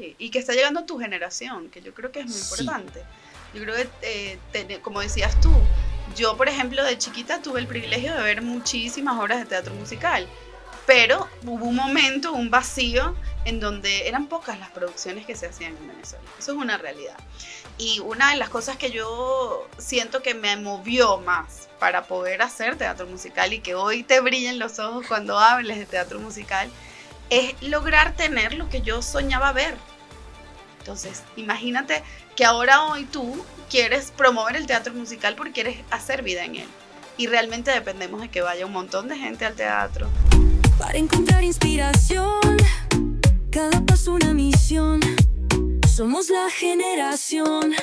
Sí, y que está llegando a tu generación, que yo creo que es muy Sí, importante. Yo creo que, como decías tú, yo, por ejemplo, de chiquita tuve el privilegio de ver muchísimas obras de teatro musical, pero hubo un momento, un vacío, en donde eran pocas las producciones que se hacían en Venezuela. Eso es una realidad. Y una de las cosas que yo siento que me movió más para poder hacer teatro musical y que hoy te brillen los ojos cuando hables de teatro musical, es lograr tener lo que yo soñaba ver. Entonces, imagínate que ahora hoy tú quieres promover el teatro musical porque quieres hacer vida en él. Y realmente dependemos de que vaya un montón de gente al teatro. Para encontrar inspiración, cada paso una misión. Somos la generación.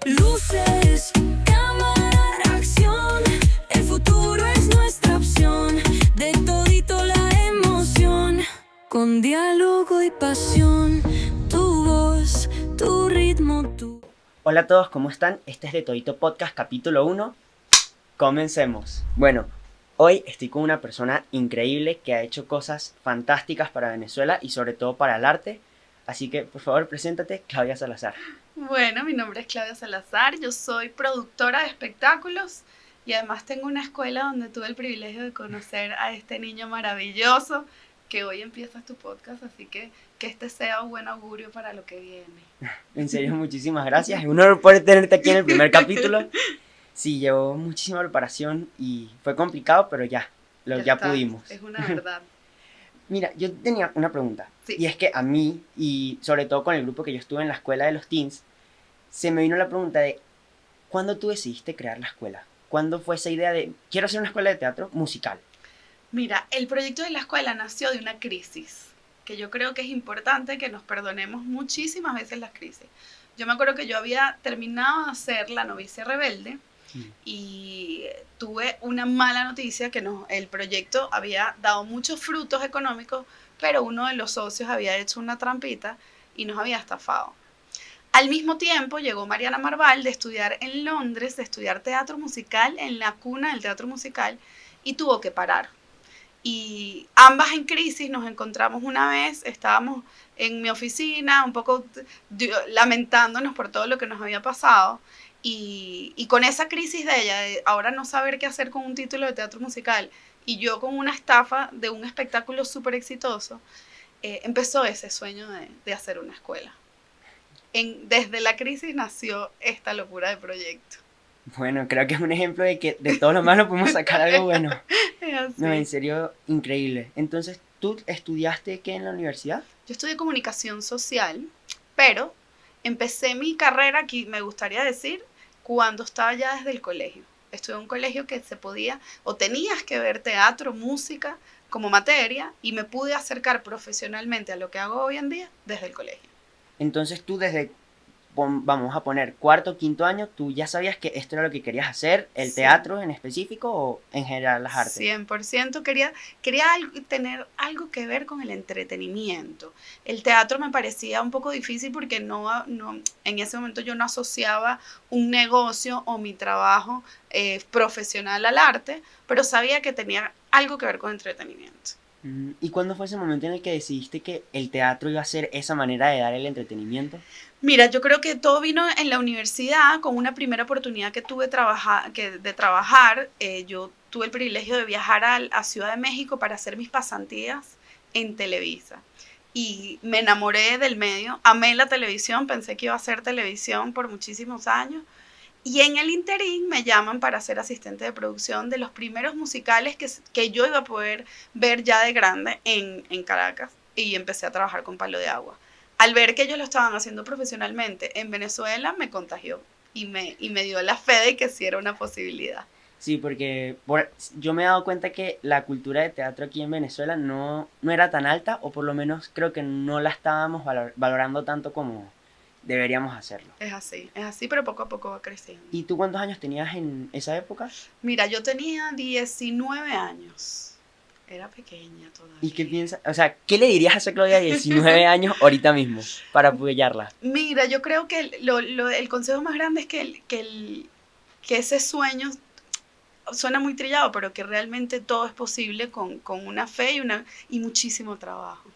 Luces, cámara, acción. El futuro es nuestra opción. De todito la emoción. Con diálogo y pasión. Tu voz, tu ritmo, tu... hola a todos, ¿cómo están? Este es de Todito Podcast, capítulo 1. Comencemos. Bueno, hoy estoy con una persona increíble que ha hecho cosas fantásticas para Venezuela y sobre todo para el arte. Así que, por favor, preséntate, Claudia Salazar. Bueno, mi nombre es Claudia Salazar, yo soy productora de espectáculos y además tengo una escuela donde tuve el privilegio de conocer a este niño maravilloso que hoy empieza tu podcast, así que este sea un buen augurio para lo que viene. En serio, muchísimas gracias. Es un honor poder tenerte aquí en el primer capítulo. Sí, llevó muchísima preparación y fue complicado, pero ya Ya está, pudimos. es una verdad. Mira, yo tenía una pregunta. Sí. Y es que a mí, y sobre todo con el grupo que yo estuve en la escuela de los teens, se me vino la pregunta de, ¿cuándo tú decidiste crear la escuela? ¿Cuándo fue esa idea de, quiero hacer una escuela de teatro musical? Mira, el proyecto de la escuela nació de una crisis, que yo creo que es importante que nos perdonemos muchísimas veces las crisis. Yo me acuerdo que yo había terminado de hacer La novicia rebelde y tuve una mala noticia que el proyecto había dado muchos frutos económicos, pero uno de los socios había hecho una trampita y nos había estafado. Al mismo tiempo llegó Mariana Marval de estudiar en Londres, de estudiar teatro musical en la cuna del teatro musical y tuvo que parar. Y ambas en crisis nos encontramos una vez, estábamos en mi oficina un poco lamentándonos por todo lo que nos había pasado y con esa crisis de ella, de ahora no saber qué hacer con un título de teatro musical y yo con una estafa de un espectáculo súper exitoso, empezó ese sueño de hacer una escuela. Desde la crisis nació esta locura de proyecto. Bueno, creo que es un ejemplo de que de todo lo malo podemos sacar algo bueno. Es así. No, en serio, increíble. Entonces, ¿tú estudiaste qué en la universidad? Yo estudié comunicación social, pero empecé mi carrera, aquí me gustaría decir, cuando estaba ya desde el colegio. Estudié en un colegio que se podía, o tenías que ver teatro, música como materia, y me pude acercar profesionalmente a lo que hago hoy en día desde el colegio. Entonces, tú desde, vamos a poner, cuarto, quinto año, ¿tú ya sabías que esto era lo que querías hacer? ¿El Sí. teatro en específico o en general las artes? 100%. Quería tener algo que ver con el entretenimiento. El teatro me parecía un poco difícil porque en ese momento yo no asociaba un negocio o mi trabajo profesional al arte, pero sabía que tenía algo que ver con entretenimiento. ¿Y cuándo fue ese momento en el que decidiste que el teatro iba a ser esa manera de dar el entretenimiento? Mira, yo creo que todo vino en la universidad con una primera oportunidad que tuve de trabajar. Yo tuve el privilegio de viajar a Ciudad de México para hacer mis pasantías en Televisa. Y me enamoré del medio, amé la televisión, pensé que iba a hacer televisión por muchísimos años. Y en el interín me llaman para ser asistente de producción de los primeros musicales que yo iba a poder ver ya de grande en Caracas. Y empecé a trabajar con Palo de Agua. Al ver que ellos lo estaban haciendo profesionalmente en Venezuela, me contagió y me dio la fe de que sí era una posibilidad. Sí, porque yo me he dado cuenta que la cultura de teatro aquí en Venezuela no era tan alta, o por lo menos creo que no la estábamos valorando tanto como deberíamos hacerlo. Es así, pero poco a poco va creciendo. ¿Y tú cuántos años tenías en esa época? Mira, yo tenía 19 años. Era pequeña todavía. ¿Y qué piensas? O sea, ¿qué le dirías a esa Claudia de 19 años ahorita mismo para apoyarla? Mira, yo creo que el consejo más grande es que ese sueño suena muy trillado, pero que realmente todo es posible con una fe y muchísimo trabajo.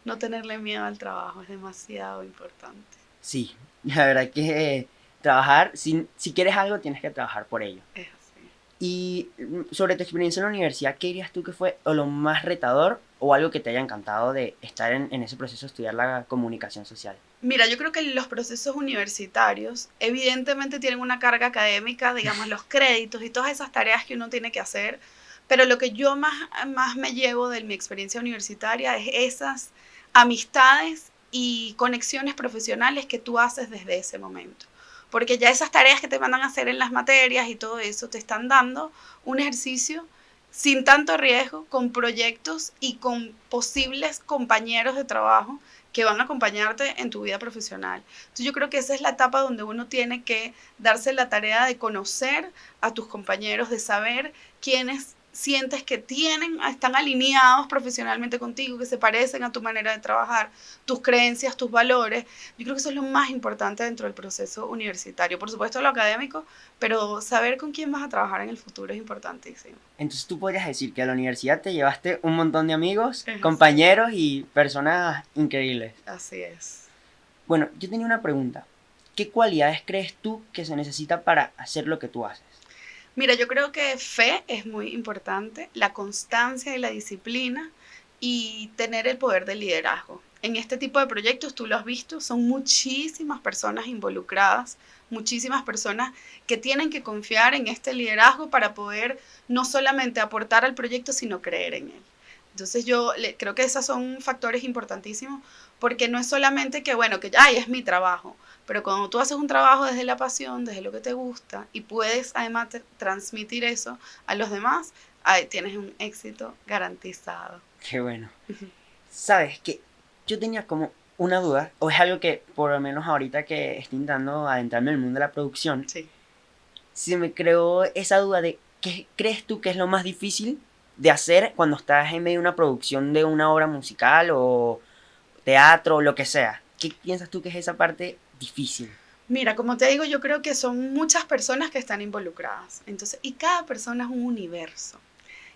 No tenerle miedo al trabajo es demasiado importante. Sí, la verdad que trabajar, si quieres algo, tienes que trabajar por ello. Es así. Y sobre tu experiencia en la universidad, ¿qué dirías tú que fue o lo más retador o algo que te haya encantado de estar en ese proceso de estudiar la comunicación social? Mira, yo creo que los procesos universitarios evidentemente tienen una carga académica, digamos, los créditos y todas esas tareas que uno tiene que hacer, pero lo que yo más me llevo de mi experiencia universitaria es esas amistades y conexiones profesionales que tú haces desde ese momento. Porque ya esas tareas que te mandan a hacer en las materias y todo eso te están dando un ejercicio sin tanto riesgo, con proyectos y con posibles compañeros de trabajo que van a acompañarte en tu vida profesional. Entonces yo creo que esa es la etapa donde uno tiene que darse la tarea de conocer a tus compañeros, de saber quiénes sientes que están alineados profesionalmente contigo, que se parecen a tu manera de trabajar, tus creencias, tus valores. Yo creo que eso es lo más importante dentro del proceso universitario. Por supuesto lo académico, pero saber con quién vas a trabajar en el futuro es importantísimo. Entonces tú podrías decir que a la universidad te llevaste un montón de amigos, Es compañeros y personas increíbles. Así es. Bueno, yo tenía una pregunta. ¿Qué cualidades crees tú que se necesita para hacer lo que tú haces? Mira, yo creo que fe es muy importante, la constancia y la disciplina y tener el poder del liderazgo. En este tipo de proyectos, tú lo has visto, son muchísimas personas involucradas, muchísimas personas que tienen que confiar en este liderazgo para poder no solamente aportar al proyecto, sino creer en él. Entonces creo que esos son factores importantísimos porque no es solamente que, bueno, que ay, es mi trabajo, pero cuando tú haces un trabajo desde la pasión, desde lo que te gusta y puedes además transmitir eso a los demás, ahí tienes un éxito garantizado. Qué bueno. Sabes que yo tenía como una duda, o es algo que por lo menos ahorita que estoy intentando adentrarme en el mundo de la producción, Sí. se me creó esa duda de ¿qué crees tú que es lo más difícil de hacer cuando estás en medio de una producción de una obra musical o teatro o lo que sea? ¿Qué piensas tú que es esa parte difícil? Mira, como te digo, yo creo que son muchas personas que están involucradas. Entonces, y cada persona es un universo.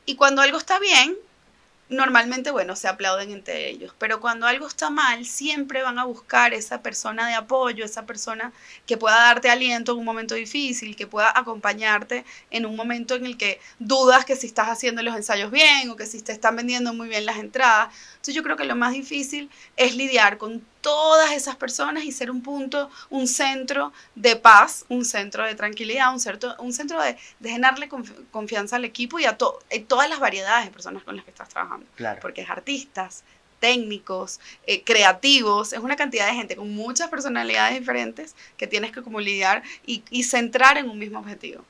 Y cuando algo está bien, normalmente, bueno, se aplauden entre ellos, pero cuando algo está mal, siempre van a buscar esa persona de apoyo, esa persona que pueda darte aliento en un momento difícil, que pueda acompañarte en un momento en el que dudas que si estás haciendo los ensayos bien o que si te están vendiendo muy bien las entradas. Entonces yo creo que lo más difícil es lidiar con todas esas personas y ser un punto, un centro de paz, un centro de tranquilidad, un centro de generarle confianza al equipo y a todas las variedades de personas con las que estás trabajando. Claro. Porque es artistas, técnicos, creativos, es una cantidad de gente con muchas personalidades diferentes que tienes que como lidiar y centrar en un mismo objetivo.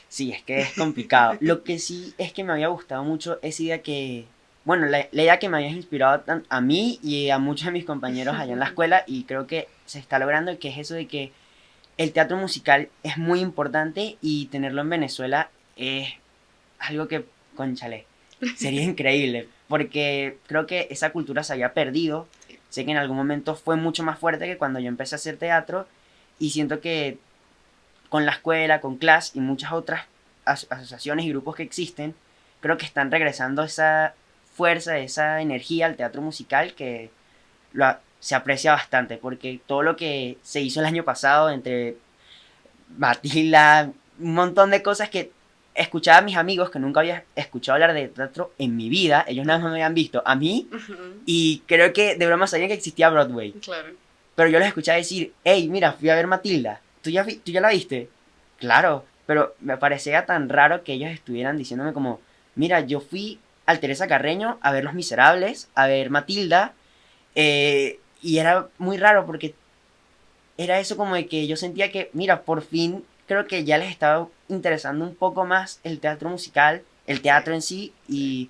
Sí, es que es complicado. Lo que sí es que me había gustado mucho esa idea que, bueno, la idea que me habías inspirado a mí y a muchos de mis compañeros allá en la escuela, y creo que se está logrando, que es eso de que el teatro musical es muy importante y tenerlo en Venezuela es algo que, cónchale, sería increíble, porque creo que esa cultura se había perdido. Sé que en algún momento fue mucho más fuerte que cuando yo empecé a hacer teatro, y siento que con la escuela, con CLAS y muchas otras asociaciones y grupos que existen, creo que están regresando esa fuerza, esa energía al teatro musical que se aprecia bastante, porque todo lo que se hizo el año pasado entre Matilda, un montón de cosas que escuchaba a mis amigos que nunca había escuchado hablar de teatro en mi vida, ellos nada más me habían visto a mí, y creo que de broma sabían que existía Broadway. Claro. Pero yo les escuchaba decir, hey, mira, fui a ver Matilda, ¿tú ya la viste? Claro, pero me parecía tan raro que ellos estuvieran diciéndome como, mira, yo fui al Teresa Carreño a ver Los Miserables, a ver Matilda, y era muy raro porque era eso como de que yo sentía que, mira, por fin creo que ya les estaba interesando un poco más el teatro musical, el teatro en sí, y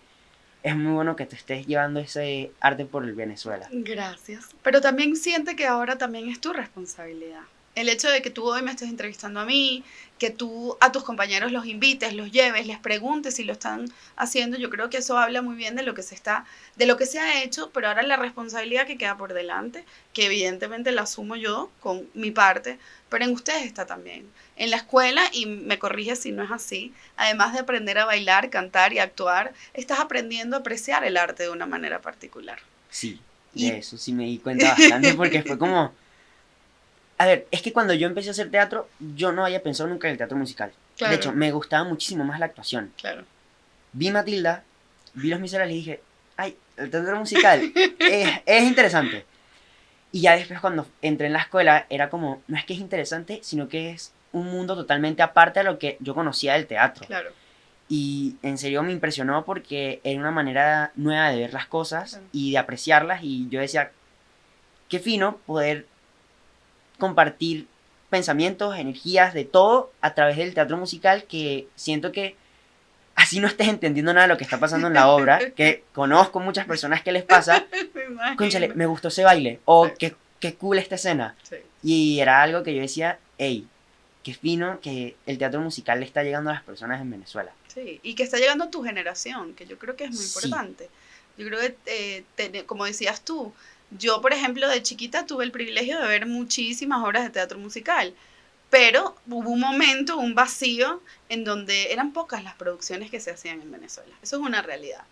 es muy bueno que te estés llevando ese arte por el Venezuela. Gracias. Pero también siente que ahora también es tu responsabilidad. El hecho de que tú hoy me estés entrevistando a mí, que tú a tus compañeros los invites, los lleves, les preguntes si lo están haciendo, yo creo que eso habla muy bien de lo que se ha hecho, pero ahora la responsabilidad que queda por delante, que evidentemente la asumo yo con mi parte, pero en ustedes está también. En la escuela, y me corrige si no es así, además de aprender a bailar, cantar y actuar, estás aprendiendo a apreciar el arte de una manera particular. Sí, Y De eso sí me di cuenta bastante porque fue como... A ver, es que cuando yo empecé a hacer teatro, yo no había pensado nunca en el teatro musical. De hecho, claro, me gustaba muchísimo más la actuación. claro. Vi Matilda, vi Los Miserables y dije, ay, el teatro musical es interesante. Y ya después cuando entré en la escuela era como, no es que es interesante, sino que es un mundo totalmente aparte a lo que yo conocía del teatro. Claro, Y en serio me impresionó porque era una manera nueva de ver las cosas claro. y de apreciarlas. Y yo decía, qué fino poder compartir pensamientos, energías, de todo a través del teatro musical, que siento que así no estés entendiendo nada de lo que está pasando en la obra, que conozco muchas personas que les pasa, Me imagino. cónchale, me gustó ese baile, o Sí. qué cool esta escena. Sí. Y era algo que yo decía, hey, qué fino que el teatro musical le está llegando a las personas en Venezuela. Sí, y que está llegando a tu generación, que yo creo que es muy Sí. importante. Yo creo que, como decías tú, yo, por ejemplo, de chiquita tuve el privilegio de ver muchísimas obras de teatro musical, pero hubo un momento, un vacío, en donde eran pocas las producciones que se hacían en Venezuela. Eso es una realidad.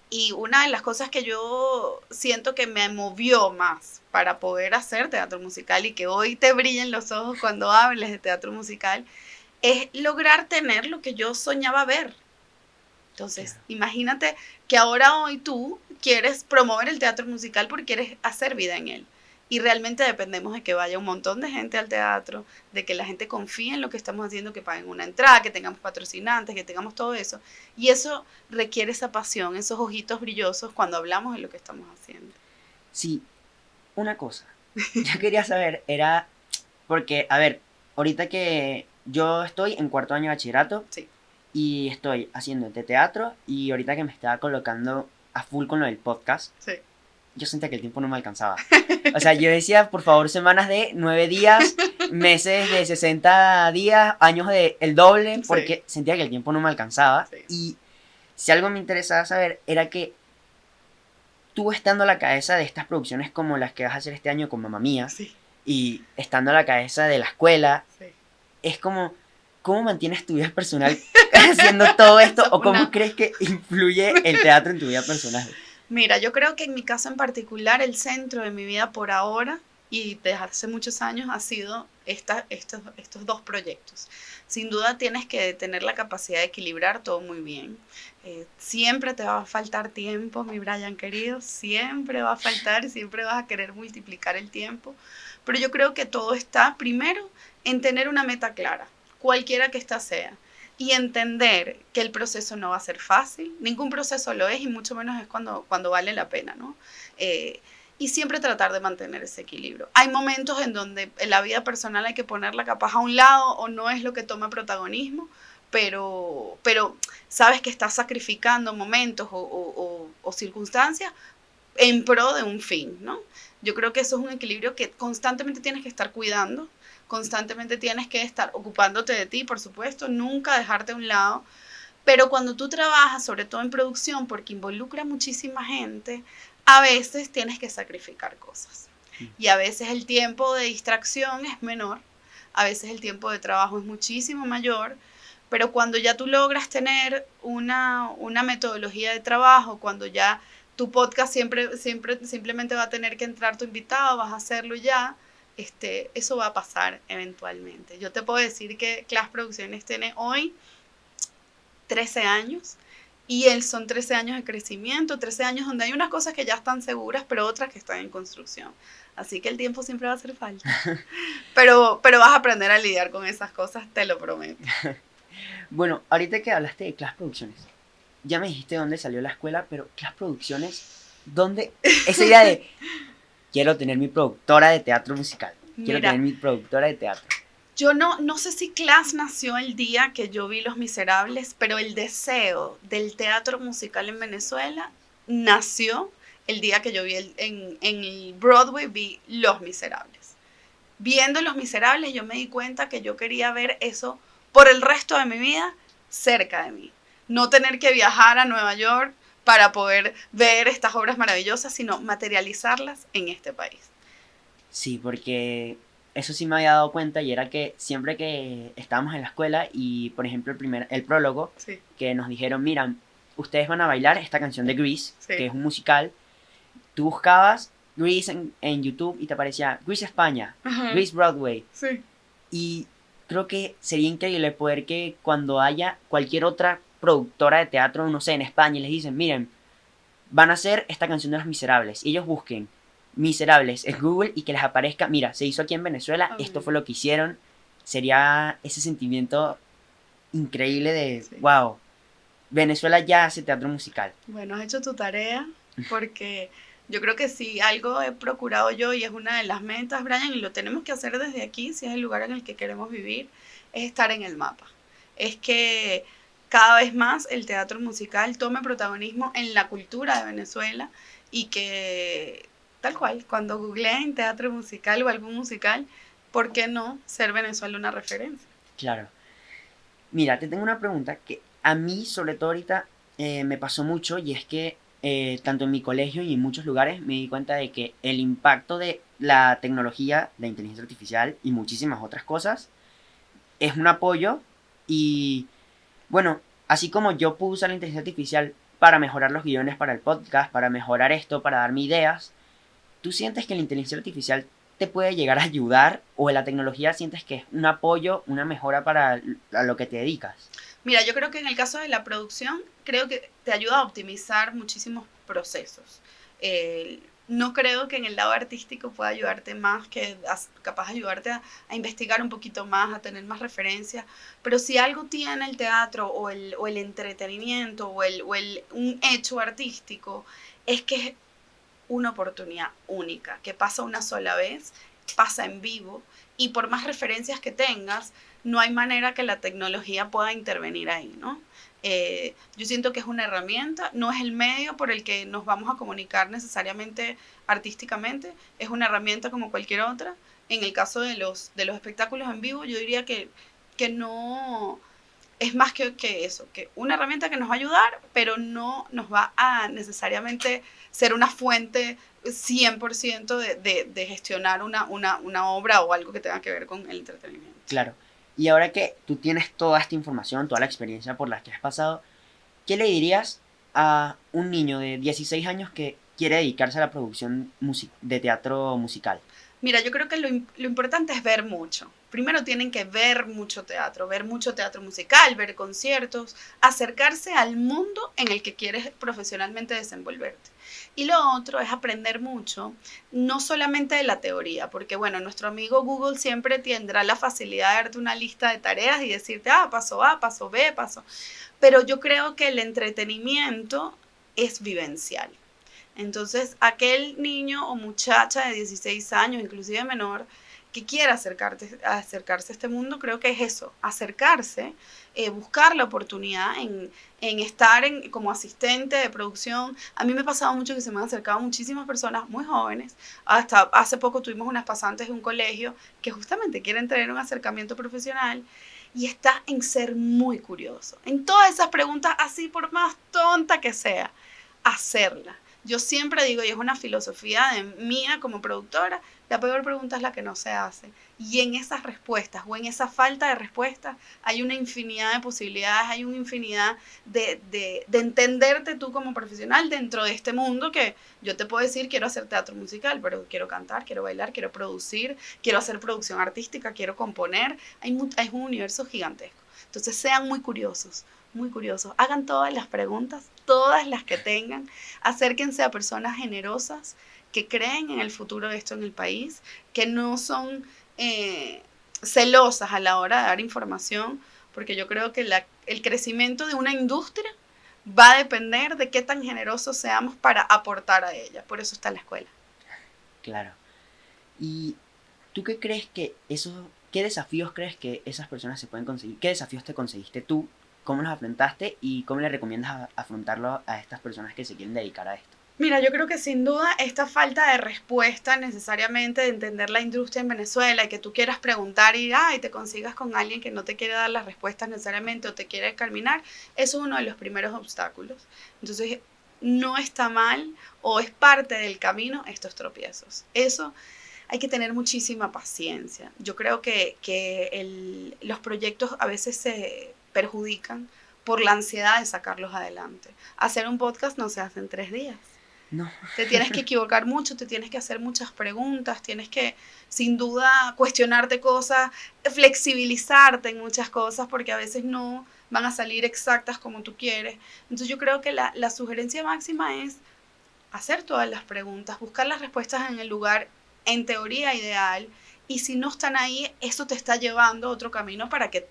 Y una de las cosas que yo siento que me movió más para poder hacer teatro musical y que hoy te brillen los ojos cuando hables de teatro musical, es lograr tener lo que yo soñaba ver. Entonces, Claro. imagínate que ahora hoy tú quieres promover el teatro musical porque quieres hacer vida en él. Y realmente dependemos de que vaya un montón de gente al teatro, de que la gente confíe en lo que estamos haciendo, que paguen una entrada, que tengamos patrocinantes, que tengamos todo eso. Y eso requiere esa pasión, esos ojitos brillosos cuando hablamos de lo que estamos haciendo. Sí, una cosa, yo quería saber, era, porque, a ver, ahorita que yo estoy en cuarto año de bachillerato, Sí. y estoy haciendo de teatro, y ahorita que me estaba colocando a full con lo del podcast, Sí. yo sentía que el tiempo no me alcanzaba. O sea, yo decía, por favor, semanas de 9 días, meses de 60 días, años de el doble, Sí. porque sentía que el tiempo no me alcanzaba. Sí. Y si algo me interesaba saber era que tú estando a la cabeza de estas producciones como las que vas a hacer este año con Mamma Mía, Sí. y estando a la cabeza de la escuela, Sí. es como, ¿cómo mantienes tu vida personal haciendo todo esto? Eso ¿O cómo una- crees que influye el teatro en tu vida personal? Mira, yo creo que en mi caso en particular, el centro de mi vida por ahora y desde hace muchos años ha sido estos dos proyectos. Sin duda tienes que tener la capacidad de equilibrar todo muy bien. Siempre te va a faltar tiempo, mi Brian querido, siempre va a faltar, siempre vas a querer multiplicar el tiempo. Pero yo creo que todo está primero en tener una meta clara, cualquiera que ésta sea. Y entender que el proceso no va a ser fácil, ningún proceso lo es y mucho menos es cuando vale la pena, ¿no? Y siempre tratar de mantener ese equilibrio. Hay momentos en donde en la vida personal hay que ponerla capaz a un lado o no es lo que toma protagonismo, pero sabes que estás sacrificando momentos o circunstancias en pro de un fin, ¿no? Yo creo que eso es un equilibrio que constantemente tienes que estar cuidando, constantemente tienes que estar ocupándote de ti, por supuesto, nunca dejarte a un lado, pero cuando tú trabajas, sobre todo en producción, porque involucra muchísima gente, a veces tienes que sacrificar cosas. Y a veces el tiempo de distracción es menor, a veces el tiempo de trabajo es muchísimo mayor, pero cuando ya tú logras tener una metodología de trabajo, cuando ya tu podcast simplemente va a tener que entrar tu invitado, vas a hacerlo ya, eso va a pasar eventualmente. Yo te puedo decir que Class Producciones tiene hoy 13 años y son 13 años de crecimiento, 13 años donde hay unas cosas que ya están seguras, pero otras que están en construcción. Así que el tiempo siempre va a hacer falta. Pero vas a aprender a lidiar con esas cosas, te lo prometo. Bueno, ahorita que hablaste de Class Producciones, ya me dijiste dónde salió la escuela, pero Class Producciones, ¿dónde? Esa idea de, quiero tener mi productora de teatro musical, quiero Mira, tener mi productora de teatro. yo no sé si Class nació el día que yo vi Los Miserables, pero el deseo del teatro musical en Venezuela nació el día que yo vi en el Broadway vi Los Miserables. Viendo Los Miserables yo me di cuenta que yo quería ver eso por el resto de mi vida cerca de mí. No tener que viajar a Nueva York para poder ver estas obras maravillosas, sino materializarlas en este país. Sí, porque eso sí me había dado cuenta y era que siempre que estábamos en la escuela y, por ejemplo, el prólogo, Sí, que nos dijeron, mira, ustedes van a bailar esta canción de Grease, Sí. que es un musical, tú buscabas Grease en YouTube y te aparecía Grease España, Ajá. Grease Broadway. Sí. Y creo que sería increíble poder que cuando haya cualquier otra productora de teatro, no sé, en España, y les dicen, miren, van a hacer esta canción de Los Miserables, y ellos busquen Miserables en Google y que les aparezca, mira, se hizo aquí en Venezuela, Ay. esto fue lo que hicieron, sería ese sentimiento increíble de, Sí. wow, Venezuela ya hace teatro musical. Bueno, has hecho tu tarea porque yo creo que si algo he procurado yo y es una de las metas, Brian, y lo tenemos que hacer desde aquí, si es el lugar en el que queremos vivir, es estar en el mapa. Es que cada vez más el teatro musical tome protagonismo en la cultura de Venezuela y que, tal cual, cuando googleen teatro musical o algún musical, ¿por qué no ser Venezuela una referencia? Claro. Mira, te tengo una pregunta que a mí, sobre todo ahorita, me pasó mucho y es que tanto en mi colegio y en muchos lugares me di cuenta de que el impacto de la tecnología, la inteligencia artificial y muchísimas otras cosas es un apoyo y, bueno, así como yo puedo usar la inteligencia artificial para mejorar los guiones para el podcast, para mejorar esto, para darme ideas, ¿tú sientes que la inteligencia artificial te puede llegar a ayudar o la tecnología sientes que es un apoyo, una mejora para a lo que te dedicas? Mira, yo creo que en el caso de la producción, creo que te ayuda a optimizar muchísimos procesos. No creo que en el lado artístico pueda ayudarte más, que capaz de ayudarte a investigar un poquito más, a tener más referencias, pero si algo tiene el teatro o el entretenimiento un hecho artístico, es que es una oportunidad única, que pasa una sola vez, pasa en vivo, y por más referencias que tengas, no hay manera que la tecnología pueda intervenir ahí, ¿no? Yo siento que es una herramienta, no es el medio por el que nos vamos a comunicar necesariamente artísticamente, es una herramienta como cualquier otra. En el caso de los espectáculos en vivo, yo diría que no, es más que eso, que una herramienta que nos va a ayudar, pero no nos va a necesariamente ser una fuente 100% de gestionar una obra o algo que tenga que ver con el entretenimiento. Claro. Y ahora que tú tienes toda esta información, toda la experiencia por la que has pasado, ¿qué le dirías a un niño de 16 años que quiere dedicarse a la producción de teatro musical? Mira, yo creo que lo importante es ver mucho. Primero tienen que ver mucho teatro musical, ver conciertos, acercarse al mundo en el que quieres profesionalmente desenvolverte. Y lo otro es aprender mucho, no solamente de la teoría, porque bueno, nuestro amigo Google siempre tendrá la facilidad de darte una lista de tareas y decirte, paso A, paso B, paso. Pero yo creo que el entretenimiento es vivencial. Entonces, aquel niño o muchacha de 16 años, inclusive menor, que quiera acercarse a este mundo, creo que es eso, acercarse, buscar la oportunidad en estar como asistente de producción. A mí me ha pasado mucho que se me han acercado muchísimas personas muy jóvenes. Hasta hace poco tuvimos unas pasantes de un colegio que justamente quieren tener un acercamiento profesional y está en ser muy curioso. En todas esas preguntas, así por más tonta que sea, hacerla. Yo siempre digo, y es una filosofía mía como productora, la peor pregunta es la que no se hace. Y en esas respuestas o en esa falta de respuestas hay una infinidad de posibilidades, hay una infinidad de entenderte tú como profesional dentro de este mundo que yo te puedo decir, quiero hacer teatro musical, pero quiero cantar, quiero bailar, quiero producir, quiero hacer producción artística, quiero componer. Hay un universo gigantesco. Entonces sean muy curiosos, hagan todas las preguntas, todas las que tengan, acérquense a personas generosas que creen en el futuro de esto en el país, que no son celosas a la hora de dar información, porque yo creo que el crecimiento de una industria va a depender de qué tan generosos seamos para aportar a ella. Por eso está la escuela. Claro. ¿Y tú qué crees qué desafíos crees que esas personas se pueden conseguir? ¿Qué desafíos te conseguiste tú? ¿Cómo los afrontaste? ¿Y cómo le recomiendas afrontarlo a estas personas que se quieren dedicar a esto? Mira, yo creo que sin duda esta falta de respuesta necesariamente de entender la industria en Venezuela y que tú quieras preguntar y te consigas con alguien que no te quiere dar las respuestas necesariamente o te quiere calminar, eso es uno de los primeros obstáculos. Entonces, no está mal o es parte del camino estos tropiezos. Eso hay que tener muchísima paciencia. Yo creo que los proyectos a veces se perjudican por la ansiedad de sacarlos adelante. Hacer un podcast no se hace en 3 días. No. Te tienes que equivocar mucho, te tienes que hacer muchas preguntas, tienes que, sin duda, cuestionarte cosas, flexibilizarte en muchas cosas, porque a veces no van a salir exactas como tú quieres. Entonces yo creo que la sugerencia máxima es hacer todas las preguntas, buscar las respuestas en el lugar, en teoría, ideal, y si no están ahí, eso te está llevando a otro camino para que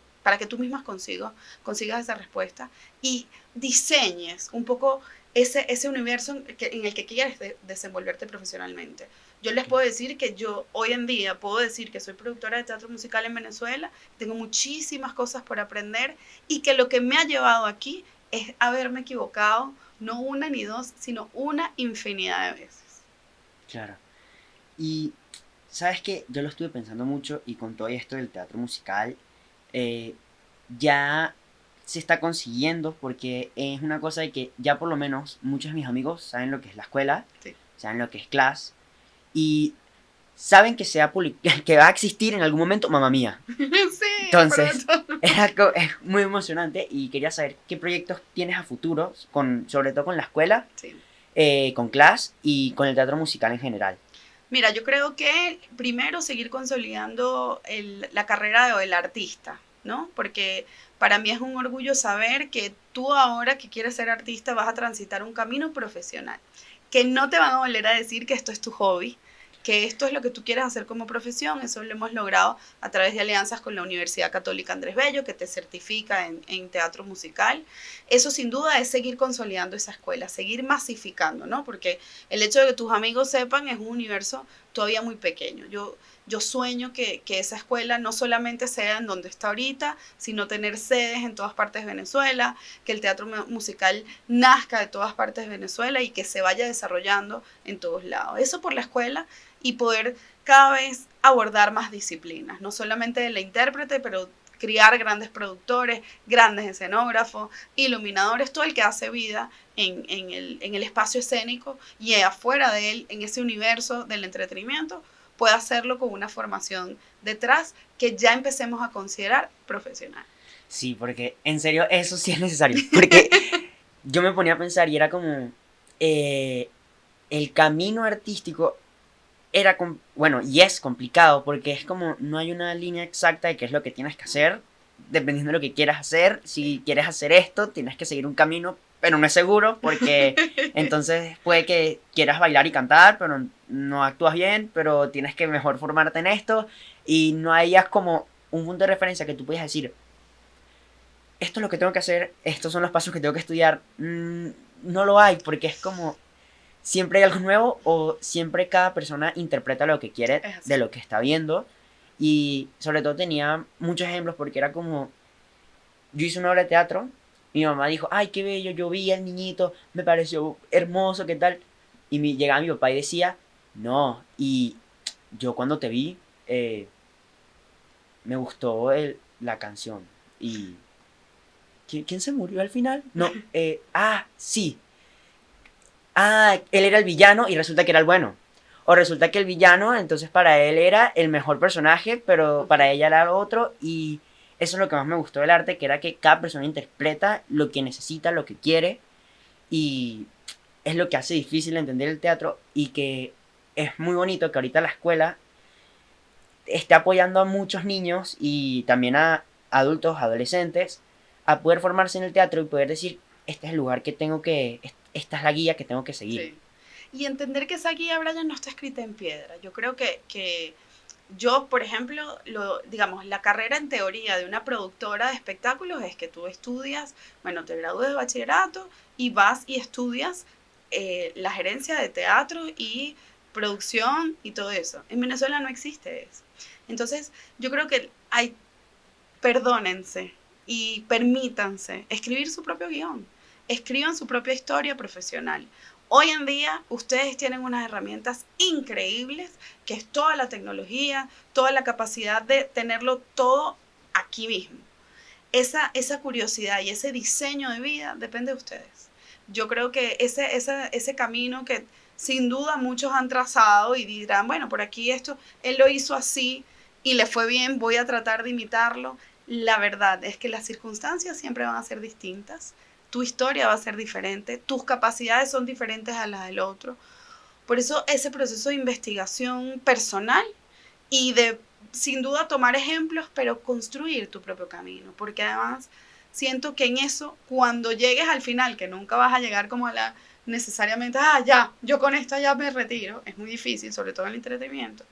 tú mismas consigas esa respuesta y diseñes un poco ese universo en el que quieres desenvolverte profesionalmente. Yo les puedo decir que yo hoy en día puedo decir que soy productora de teatro musical en Venezuela, tengo muchísimas cosas por aprender y que lo que me ha llevado aquí es haberme equivocado no una ni dos, sino una infinidad de veces. Claro. Y sabes que yo lo estuve pensando mucho y con todo esto del teatro musical, eh, ya se está consiguiendo porque es una cosa de que ya por lo menos muchos de mis amigos saben lo que es la escuela, Sí. saben lo que es clase y saben que, que va a existir en algún momento Mamma Mía. Sí, Entonces, pronto. es muy emocionante y quería saber qué proyectos tienes a futuro, sobre todo con la escuela, Sí. con clase y con el teatro musical en general. Mira, yo creo que primero seguir consolidando la carrera del artista, ¿no? Porque para mí es un orgullo saber que tú ahora que quieres ser artista vas a transitar un camino profesional, que no te van a volver a decir que esto es tu hobby, que esto es lo que tú quieres hacer como profesión. Eso lo hemos logrado a través de alianzas con la Universidad Católica Andrés Bello, que te certifica en teatro musical. Eso sin duda es seguir consolidando esa escuela, seguir masificando, ¿no? Porque el hecho de que tus amigos sepan es un universo todavía muy pequeño. Yo sueño que esa escuela no solamente sea en donde está ahorita, sino tener sedes en todas partes de Venezuela, que el teatro musical nazca de todas partes de Venezuela y que se vaya desarrollando en todos lados. Eso por la escuela y poder cada vez abordar más disciplinas, no solamente de la intérprete, pero criar grandes productores, grandes escenógrafos, iluminadores, todo el que hace vida en el espacio escénico y afuera de él, en ese universo del entretenimiento, puede hacerlo con una formación detrás que ya empecemos a considerar profesional. Sí, porque en serio eso sí es necesario. Porque yo me ponía a pensar y era como el camino artístico era, bueno, y es complicado porque es como no hay una línea exacta de qué es lo que tienes que hacer, dependiendo de lo que quieras hacer. Si quieres hacer esto, tienes que seguir un camino, pero no es seguro porque entonces puede que quieras bailar y cantar, pero no actúas bien, pero tienes que mejor formarte en esto y no hayas como un punto de referencia que tú puedas decir, esto es lo que tengo que hacer, estos son los pasos que tengo que estudiar. No lo hay porque es como siempre hay algo nuevo o siempre cada persona interpreta lo que quiere de lo que está viendo. Y sobre todo tenía muchos ejemplos porque era como, yo hice una obra de teatro, mi mamá dijo, ay, qué bello, yo vi al niñito, me pareció hermoso, qué tal. Y llegaba mi papá y decía, no, y yo cuando te vi, me gustó la canción. Y, ¿quién se murió al final? No, sí. Él era el villano y resulta que era el bueno. O resulta que el villano, entonces para él era el mejor personaje, pero para ella era el otro. Y eso es lo que más me gustó del arte, que era que cada persona interpreta lo que necesita, lo que quiere. Y es lo que hace difícil entender el teatro y que es muy bonito que ahorita la escuela esté apoyando a muchos niños y también a adultos, adolescentes, a poder formarse en el teatro y poder decir, este es el lugar que tengo que, esta es la guía que tengo que seguir. Sí. Y entender que esa guía, Brian, no está escrita en piedra. Yo creo que yo, por ejemplo, digamos, la carrera en teoría de una productora de espectáculos es que tú estudias, bueno, te gradúas de bachillerato y vas y estudias la gerencia de teatro y producción y todo eso. En Venezuela no existe eso. Entonces, yo creo que perdónense y permítanse escribir su propio guión. Escriban su propia historia profesional. Hoy en día ustedes tienen unas herramientas increíbles, que es toda la tecnología, toda la capacidad de tenerlo todo aquí mismo. Esa curiosidad y ese diseño de vida depende de ustedes. Yo creo que ese camino que sin duda muchos han trazado y dirán, bueno, por aquí esto, él lo hizo así y le fue bien, voy a tratar de imitarlo. La verdad es que las circunstancias siempre van a ser distintas. tu historia va a ser diferente, tus capacidades son diferentes a las del otro. Por eso ese proceso de investigación personal y de, sin duda, tomar ejemplos, pero construir tu propio camino, porque además siento que en eso, cuando llegues al final, que nunca vas a llegar como a la necesariamente, ya, yo con esto ya me retiro, es muy difícil, sobre todo en el entretenimiento,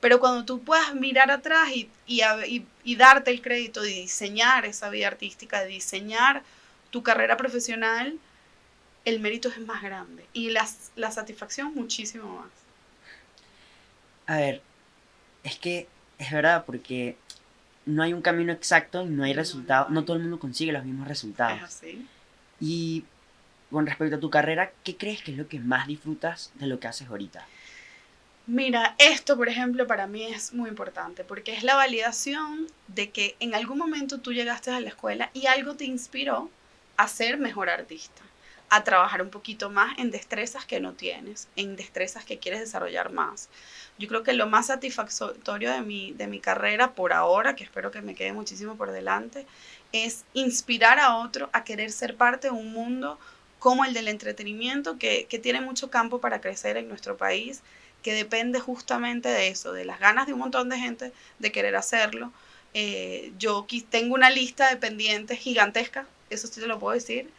pero cuando tú puedas mirar atrás y darte el crédito de diseñar esa vida artística, de diseñar tu carrera profesional, el mérito es más grande y la satisfacción muchísimo más. A ver, es que es verdad, porque no hay un camino exacto y no hay resultados, no todo el mundo consigue los mismos resultados. Es así. Y con respecto a tu carrera, ¿qué crees que es lo que más disfrutas de lo que haces ahorita? Mira, esto, por ejemplo, para mí es muy importante porque es la validación de que en algún momento tú llegaste a la escuela y algo te inspiró a ser mejor artista, a trabajar un poquito más en destrezas que no tienes, en destrezas que quieres desarrollar más. Yo creo que lo más satisfactorio de mi carrera por ahora, que espero que me quede muchísimo por delante, es inspirar a otro a querer ser parte de un mundo como el del entretenimiento, que tiene mucho campo para crecer en nuestro país, que depende justamente de eso, de las ganas de un montón de gente de querer hacerlo. Yo tengo una lista de pendientes gigantesca, eso sí te lo puedo decir.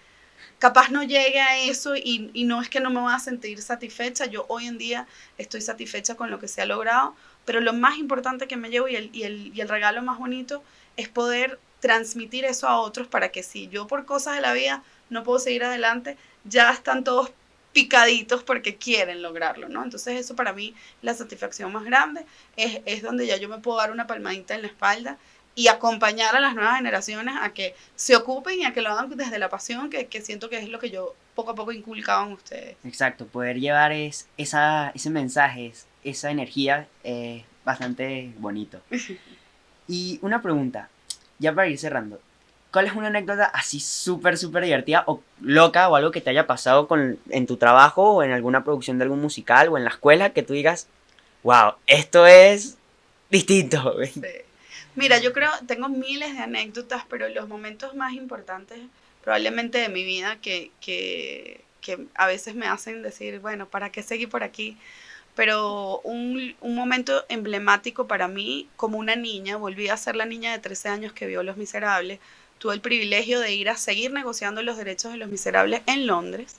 Capaz no llegue a eso y no es que no me voy a sentir satisfecha. Yo hoy en día estoy satisfecha con lo que se ha logrado, pero lo más importante que me llevo y el regalo más bonito es poder transmitir eso a otros para que si yo por cosas de la vida no puedo seguir adelante, ya están todos picaditos porque quieren lograrlo, ¿no? Entonces eso para mí, la satisfacción más grande es donde ya yo me puedo dar una palmadita en la espalda y acompañar a las nuevas generaciones a que se ocupen y a que lo hagan desde la pasión, que siento que es lo que yo poco a poco inculcaba en ustedes. Exacto, poder llevar ese mensaje, esa energía, bastante bonito. Y una pregunta, ya para ir cerrando, ¿cuál es una anécdota así súper, súper divertida o loca o algo que te haya pasado en tu trabajo o en alguna producción de algún musical o en la escuela que tú digas, wow, esto es distinto? Sí. Mira, yo creo, tengo miles de anécdotas, pero los momentos más importantes probablemente de mi vida que a veces me hacen decir, bueno, ¿para qué seguir por aquí? Pero un momento emblemático para mí, como una niña, volví a ser la niña de 13 años que vio Los Miserables. Tuve el privilegio de ir a seguir negociando los derechos de Los Miserables en Londres,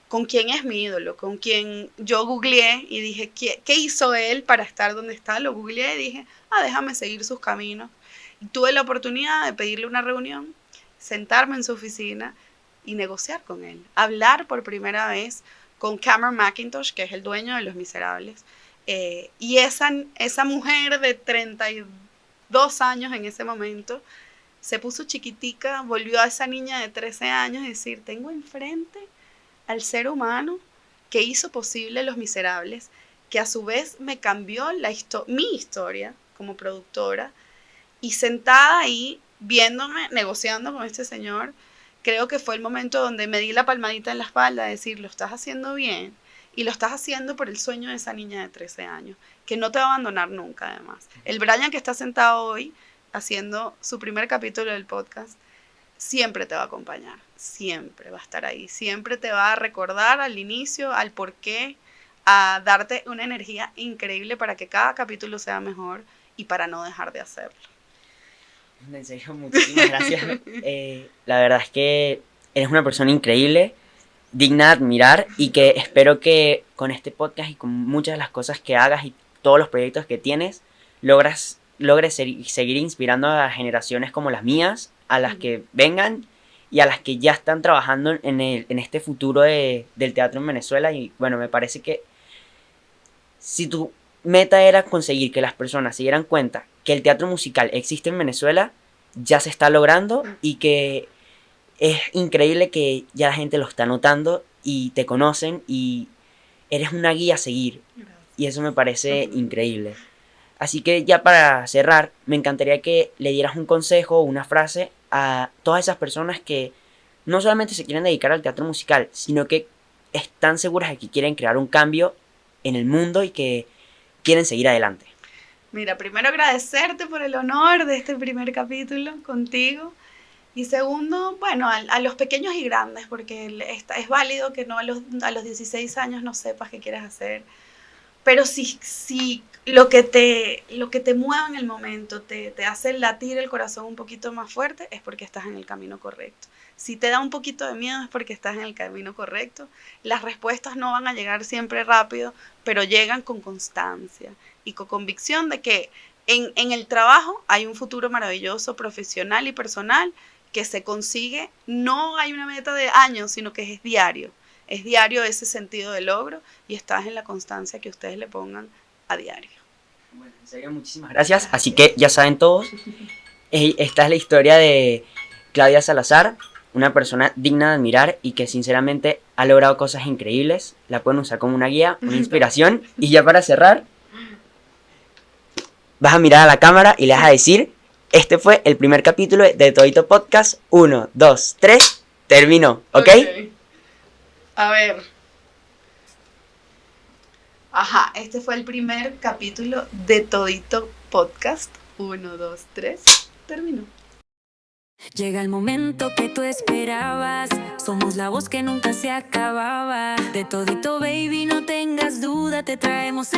con quien es mi ídolo, con quien yo googleé y dije, ¿qué hizo él para estar donde está? Lo googleé y dije, déjame seguir sus caminos. Y tuve la oportunidad de pedirle una reunión, sentarme en su oficina y negociar con él, hablar por primera vez con Cameron Mackintosh, que es el dueño de Los Miserables, y esa mujer de 32 años en ese momento se puso chiquitica, volvió a esa niña de 13 años y decir, tengo enfrente al ser humano que hizo posible Los Miserables, que a su vez me cambió mi historia como productora, y sentada ahí viéndome, negociando con este señor, creo que fue el momento donde me di la palmadita en la espalda de decir, lo estás haciendo bien y lo estás haciendo por el sueño de esa niña de 13 años, que no te va a abandonar nunca además. El Brian que está sentado hoy haciendo su primer capítulo del podcast, siempre te va a acompañar, siempre va a estar ahí, siempre te va a recordar al inicio, al porqué, a darte una energía increíble para que cada capítulo sea mejor y para no dejar de hacerlo. En serio, muchísimas gracias. La verdad es que eres una persona increíble, digna de admirar y que espero que con este podcast y con muchas de las cosas que hagas y todos los proyectos que tienes, logres seguir inspirando a generaciones como las mías, a las que vengan y a las que ya están trabajando en este futuro del teatro en Venezuela. Y bueno, me parece que si tu meta era conseguir que las personas se dieran cuenta que el teatro musical existe en Venezuela, ya se está logrando y que es increíble que ya la gente lo está notando y te conocen y eres una guía a seguir. Gracias. Y eso me parece increíble. Así que ya para cerrar, me encantaría que le dieras un consejo o una frase a todas esas personas que no solamente se quieren dedicar al teatro musical, sino que están seguras de que quieren crear un cambio en el mundo y que quieren seguir adelante. Mira, primero agradecerte por el honor de este primer capítulo contigo. Y segundo, bueno, a los pequeños y grandes, porque es válido que no a los 16 años no sepas qué quieres hacer. Pero si lo que te mueve en el momento te hace latir el corazón un poquito más fuerte, es porque estás en el camino correcto. Si te da un poquito de miedo, es porque estás en el camino correcto. Las respuestas no van a llegar siempre rápido, pero llegan con constancia y con convicción de que en el trabajo hay un futuro maravilloso, profesional y personal, que se consigue. No hay una meta de años, sino que es diario. Es diario ese sentido de logro y estás en la constancia que ustedes le pongan a diario. Bueno, en serio, muchísimas gracias. Así que ya saben todos, esta es la historia de Claudia Salazar, una persona digna de admirar y que sinceramente ha logrado cosas increíbles. La pueden usar como una guía, una inspiración. Y ya para cerrar, vas a mirar a la cámara y le vas a decir: este fue el primer capítulo de Todito Podcast. 1, 2, 3, terminó, ¿ok? A ver. Ajá, este fue el primer capítulo de Todito Podcast. 1, 2, 3, terminó. Llega el momento que tú esperabas. Somos la voz que nunca se acababa. De todito, baby, no tengas duda, te traemos